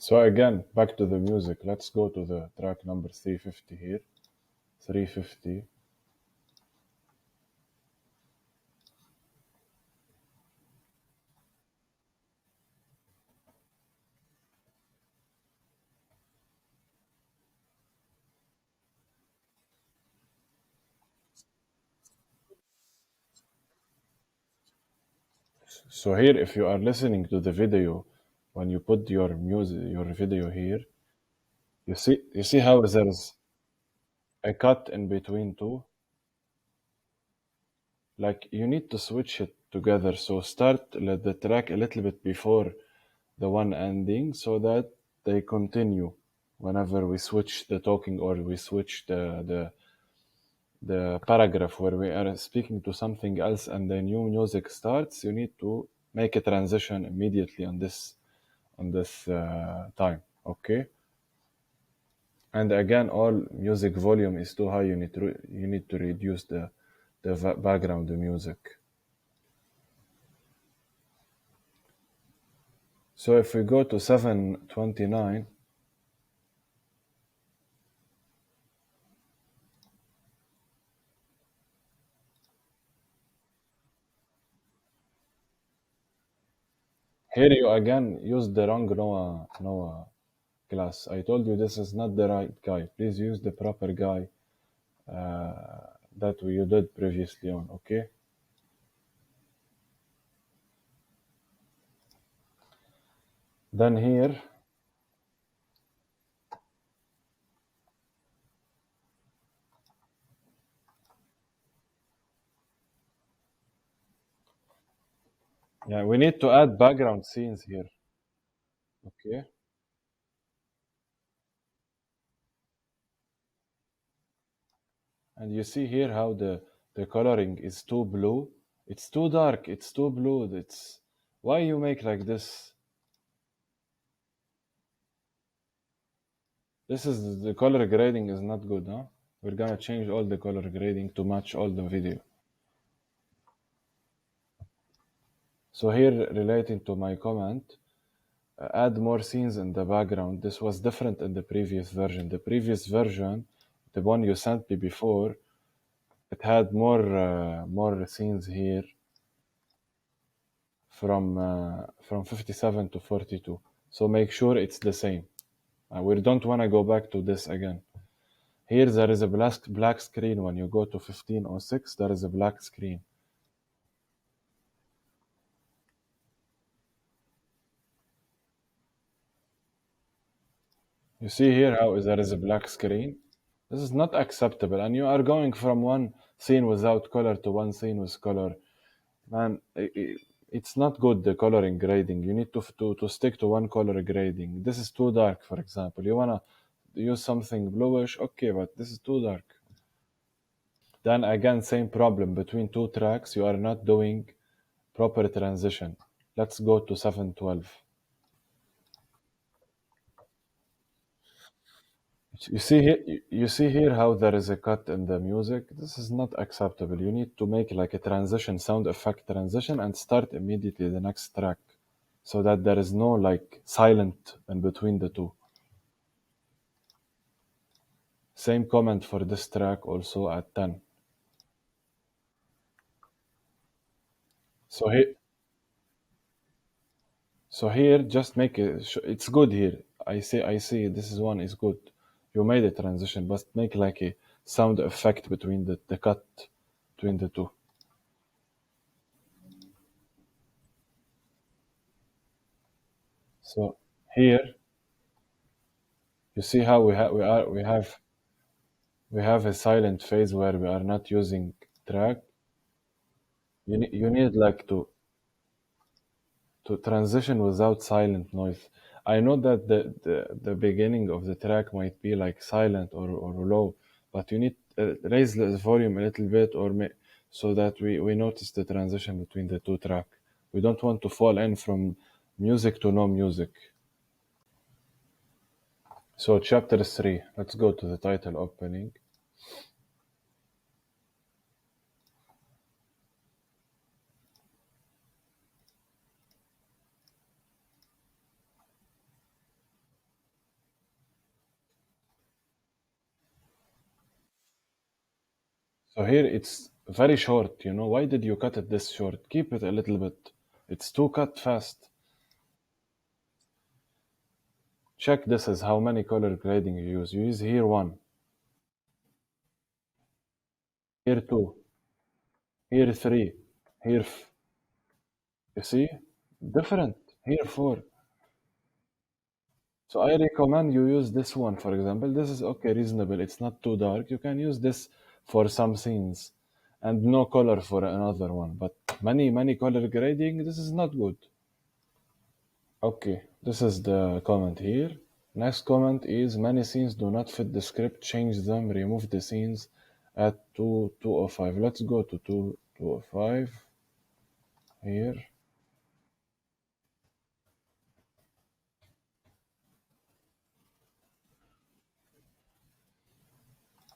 So again, back to the music. Let's go to the track number 350 here. 350. So here, if you are listening to the video, when you put your music, your video here, you see how there's a cut in between two. Like you need to switch it together. So start let the track a little bit before the one ending, so that they continue whenever we switch the talking or we switch the paragraph where we are speaking to something else and the new music starts. You need to make a transition immediately on this time. Okay. And again, all music volume is too high. You need to reduce the background music. So if we go to 729, here you again use the wrong Noah class. I told you this is not the right guy. Please use the proper guy that you did previously on. Okay. Then here, yeah, we need to add background scenes here. Okay. And you see here how the coloring is too blue. It's too dark. It's too blue. It's why you make like this. This is the color grading is not good, huh? We're gonna change all the color grading to match all the video. So here, relating to my comment, add more scenes in the background. This was different in the previous version. The previous version, the one you sent me before, it had more scenes here from 57 to 42. So make sure it's the same. We don't want to go back to this again. Here there is a black screen when you go to 1506. There is a black screen. You see here how there is a black screen. This is not acceptable, and you are going from one scene without color to one scene with color. Man, it's not good the coloring grading. You need to stick to one color grading. This is too dark, for example. You wanna use something bluish, okay, but this is too dark. Then again, same problem between two tracks. You are not doing proper transition. Let's go to 712. You see here how there is a cut in the music. This is not acceptable. You need to make like a transition, sound effect transition, and start immediately the next track, so that there is no like silent in between the two. Same comment for this track also at 10. So here, so here, just make it. It's good here. I see. This is one is good. You made a transition, but make like a sound effect between the cut between the two. So here, you see how we have a silent phase where we are not using track. You need like to transition without silent noise. I know that the beginning of the track might be like silent or low, but you need raise the volume a little bit so that we notice the transition between the two track. We don't want to fall in from music to no music. So chapter 3, let's go to the title opening. So here it's very short. You know, why did you cut it this short? Keep it a little bit. It's too cut fast. Check this is how many color grading you use. You use here one, here two, here three, here you see? Different. Here four. So I recommend you use this one, for example. This is okay, reasonable. It's not too dark. You can use this for some scenes and no color for another one. But many color grading, this is not good. Okay, this is the comment here. Next comment is many scenes do not fit the script. Change them, remove the scenes at 2:05. Let's go to 2:05 here.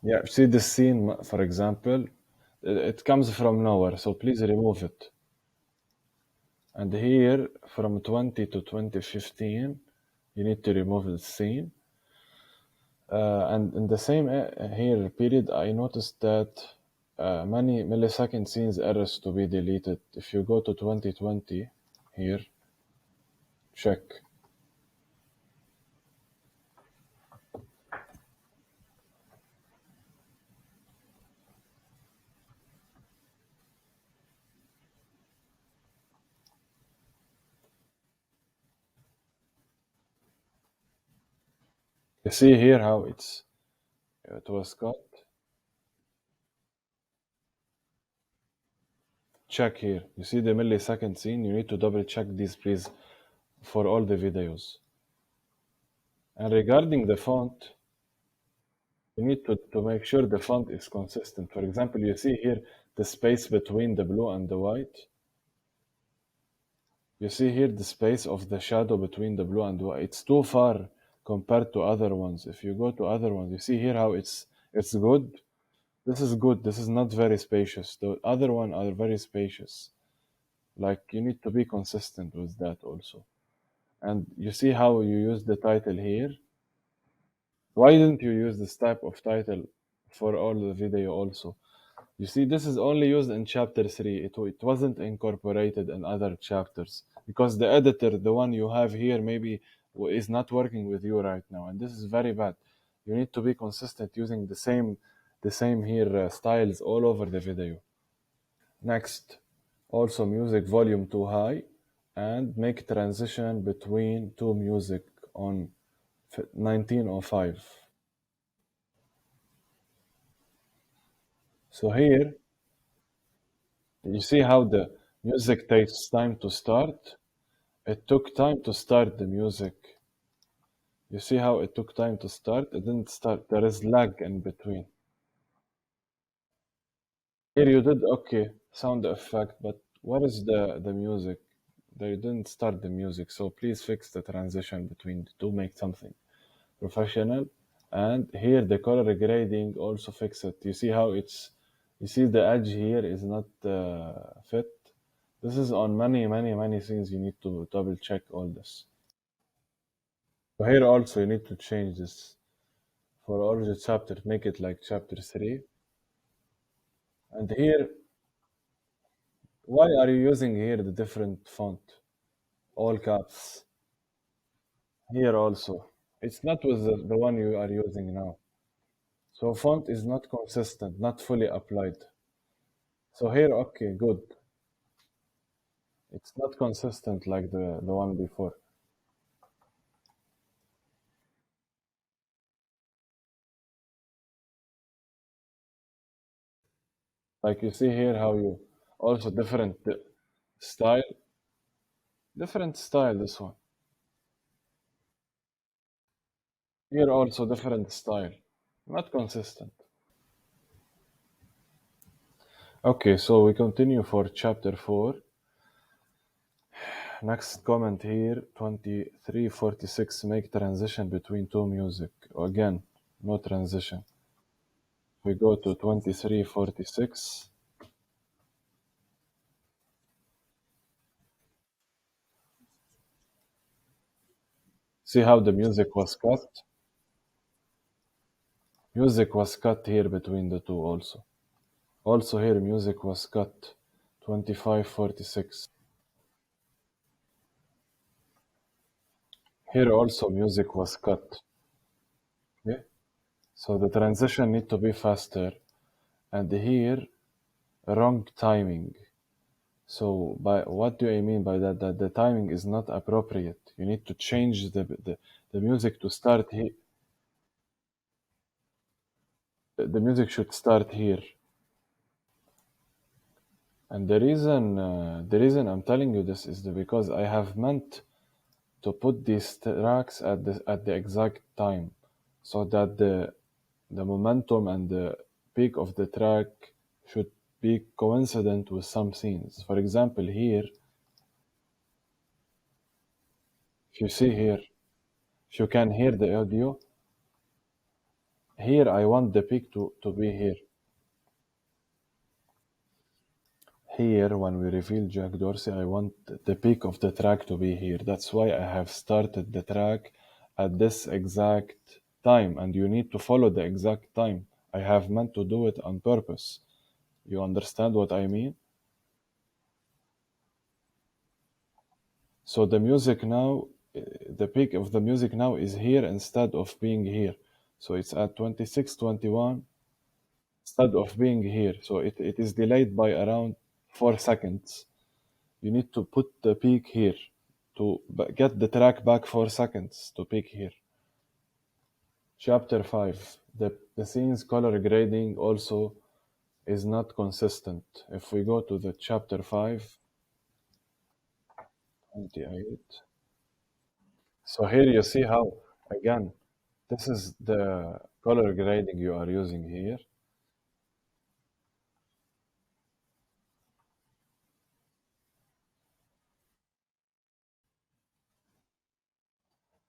Yeah, see this scene, for example, it comes from nowhere, so please remove it. And here, from 20 to 2015, you need to remove the scene. And in the same here period, I noticed that many millisecond scenes errors to be deleted. If you go to 2020 here, check. You see here how it was cut. Check here. You see the millisecond scene. You need to double check these, please, for all the videos. And regarding the font, you need to make sure the font is consistent. For example, you see here the space between the blue and the white. You see here the space of the shadow between the blue and white. It's too far compared to other ones. If you go to other ones, you see here how it's good. This is good. This is not very spacious. The other one are very spacious. Like you need to be consistent with that also. And you see how you use the title here. Why didn't you use this type of title for all the video also? You see, this is only used in chapter 3. It wasn't incorporated in other chapters because the editor, the one you have here, maybe is not working with you right now, and this is very bad. You need to be consistent using the same here styles all over the video. Next, also music volume too high, and make transition between two music on 1905. So here you see how the music takes time to start. It took time to start the music. You see how it took time to start? It didn't start. There is lag in between. Here you did okay, sound effect, but what is the music? They didn't start the music, so please fix the transition between the two, make something professional. And here the color grading also fix it. You see how you see the edge here is not fit. This is on many things. You need to double check all this. So here also you need to change this for all the chapter, make it like chapter 3. And here, why are you using here the different font? All caps. Here also. It's not with the one you are using now. So font is not consistent, not fully applied. So here, okay, good. It's not consistent like the one before. Like you see here how you also different style, different style this one. Here also different style, not consistent. Okay, so we continue for chapter 4. Next comment here, 2346, make transition between two music. Again, no transition. We go to 2346. See how the music was cut? Music was cut here between the two also. Also here music was cut. 25:46. Here also music was cut. Okay? So the transition need to be faster. And here wrong timing. So by what do I mean by that? That the timing is not appropriate. You need to change the music to start here. The music should start here. And the reason I'm telling you this is because I have meant to put these tracks at the exact time, so that the momentum and the peak of the track should be coincident with some scenes. For example, here, if you see here, if you can hear the audio, here I want the peak to be here. Here, when we reveal Jack Dorsey, I want the peak of the track to be here. That's why I have started the track at this exact time, and you need to follow the exact time. I have meant to do it on purpose. You understand what I mean? So the music now, the peak of the music now is here instead of being here. So it's at 26:21 instead of being here. So it is delayed by around 4 seconds. You need to put the peak here to get the track back 4 seconds to peak here. Chapter 5. The scene's color grading also is not consistent. If we go to the chapter 5, 28. So here you see how, again, this is the color grading you are using here.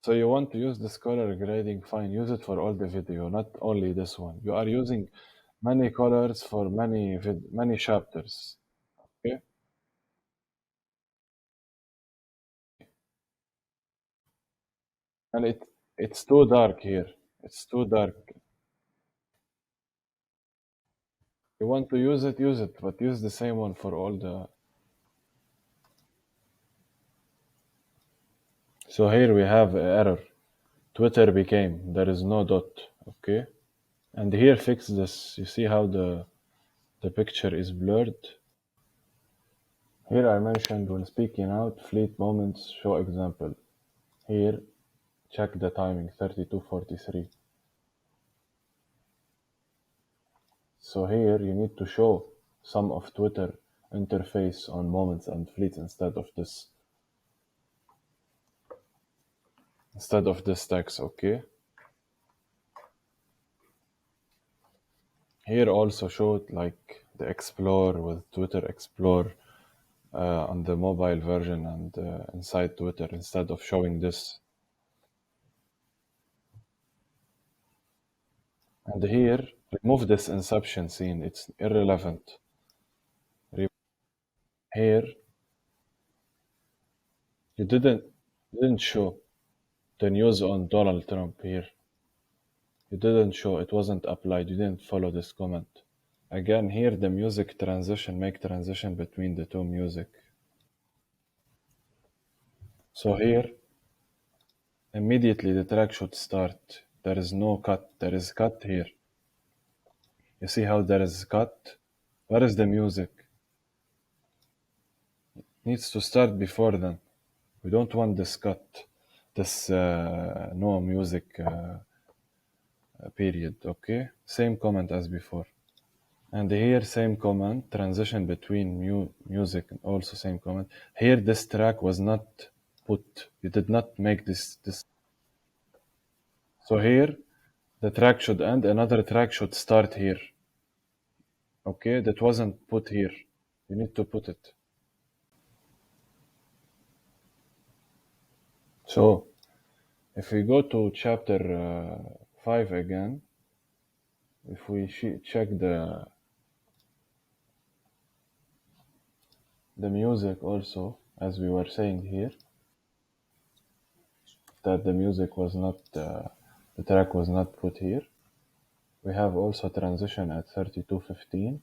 So you want to use this color grading, fine, use it for all the video, not only this one. You are using many colors for many chapters. Okay? And it's too dark here. It's too dark. You want to use it, but use the same one for all the. So here we have error. Twitter became there is no dot. Okay, and here fix this. You see how the picture is blurred. Here I mentioned when speaking out, fleet moments show example. Here, check the timing 32:43. So here you need to show some of Twitter interface on moments and fleets instead of this text, okay? Here also showed like the Explore with Twitter Explore on the mobile version and inside Twitter instead of showing this. And here, remove this inception scene. It's irrelevant. Here, you didn't show the news on Donald Trump here. You didn't show. It wasn't applied. You didn't follow this comment. Again, here the music transition, make transition between the two music. So here, immediately the track should start. There is no cut. There is cut here. You see how there is cut? Where is the music? Needs to start before then. We don't want this cut. This no music period. Okay? Same comment as before. And here, same comment, transition between music, and also same comment. Here, this track was not put. You did not make this. So here, the track should end. Another track should start here. Okay, that wasn't put here. You need to put it. So, if we go to chapter 5 again, if we check the music also, as we were saying here, that the music was not, the track was not put here. We have also transition at 32:15.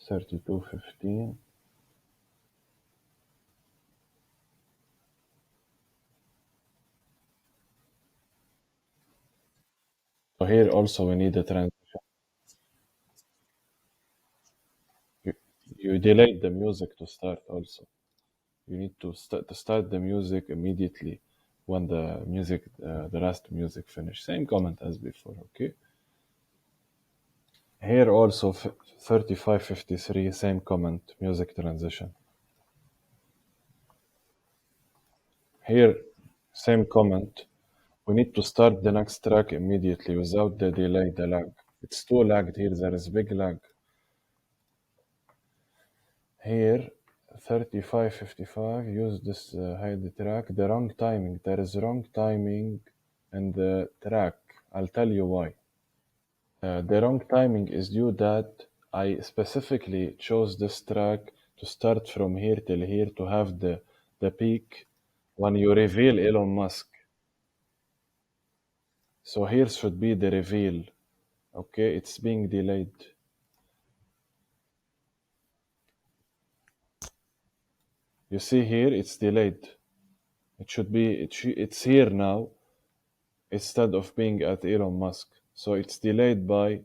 3215. So here also we need a transition. You, you delayed the music to start also. You need to start the music immediately when the last music finish. Same comment as before, okay? Here also 3553, same comment, music transition. Here, same comment. We need to start the next track immediately without the delay, the lag. It's too lagged here, there is big lag. Here, 3555, use this hide the track. The wrong timing, there is wrong timing in the track. I'll tell you why. The wrong timing is due that I specifically chose this track to start from here till here to have the peak when you reveal Elon Musk. So here should be the reveal. Okay, it's being delayed. You see here, it's delayed. It should be, it's here now instead of being at Elon Musk. So it's delayed by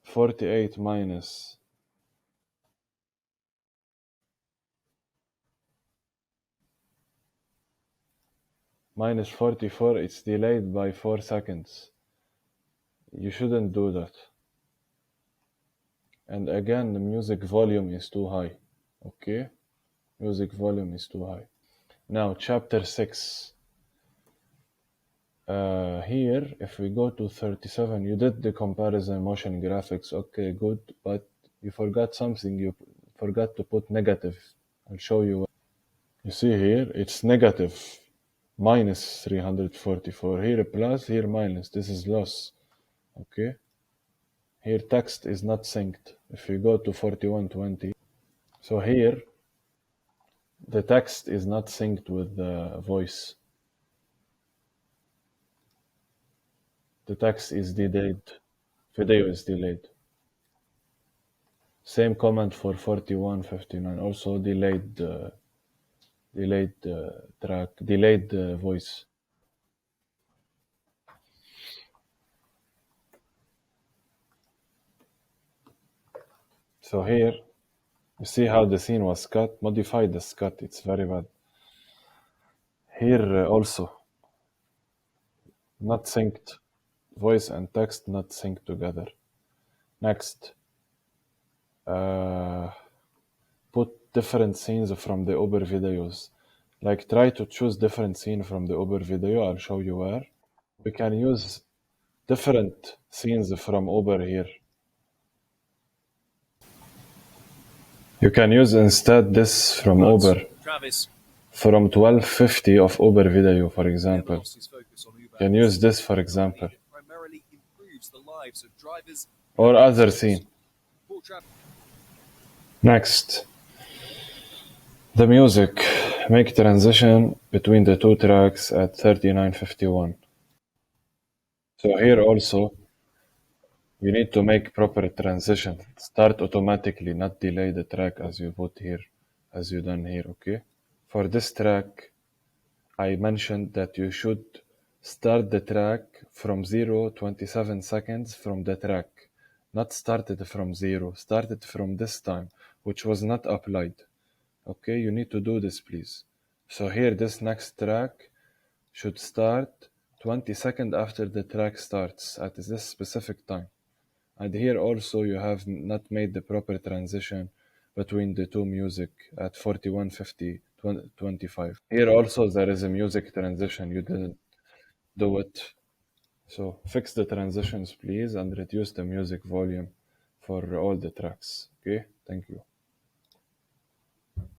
48 minus 44. It's delayed by 4 seconds. You shouldn't do that. And again, the music volume is too high. Okay? Music volume is too high. Now, chapter 6. Here, if we go to 37, you did the comparison motion graphics. Okay, good. But you forgot something. You forgot to put negative. I'll show you. You see here, it's negative minus 344. Here plus, here minus. This is loss. Okay? Here text is not synced. If you go to 4120, so here the text is not synced with the voice. The text is delayed. Video is delayed. Same comment for 4159. Also delayed track, delayed voice. So here, you see how the scene was cut. Modify the cut. It's very bad. Here also, not synced. Voice and text not synced together. Next, put different scenes from the Uber videos. Like try to choose different scene from the Uber video. I'll show you where. We can use different scenes from Uber here. You can use instead this from Uber. Travis From 1250 of Uber video, for example. lost his focus on Uber. Can use this, for example. It primarily improves the lives of drivers Or other scene. Poor Travis. Next. The music. Make transition between the two tracks at 3951. So here also, you need to make proper transition. Start automatically, not delay the track as you put here, as you done here, okay? For this track, I mentioned that you should start the track from 0, 27 seconds from the track. Not started from 0, started from this time, which was not applied. Okay, you need to do this, please. So here, this next track should start 20 seconds after the track starts at this specific time. And here also you have not made the proper transition between the two music at 4150 25. Here also there is a music transition. You didn't do it. So fix the transitions please and reduce the music volume for all the tracks. Okay, thank you.